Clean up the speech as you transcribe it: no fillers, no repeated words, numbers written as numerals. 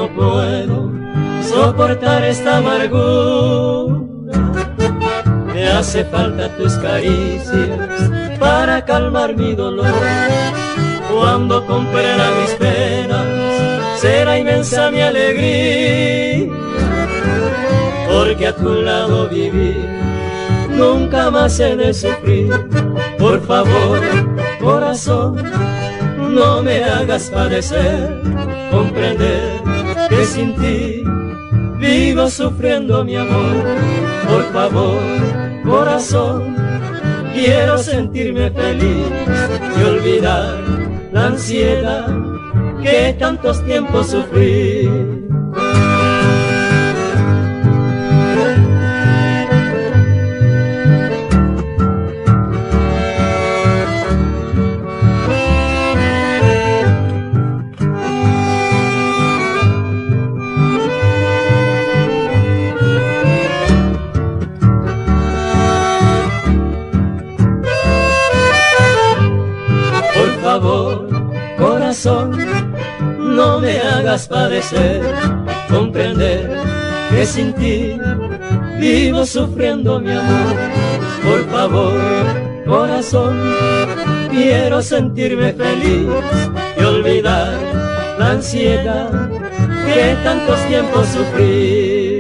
no puedo soportar esta amargura. Me hace falta tus caricias para calmar mi dolor. Cuando comprenda mis penas, será inmensa mi alegría, porque a tu lado vivir, nunca más he de sufrir. Por favor, corazón, no me hagas padecer, comprender que sin ti vivo sufriendo mi amor. Por favor, corazón, quiero sentirme feliz y olvidar la ansiedad que tantos tiempos sufrí. Por favor, corazón, no me hagas padecer, comprender que sin ti vivo sufriendo mi amor. Por favor, corazón, quiero sentirme feliz y olvidar la ansiedad que tantos tiempos sufrí.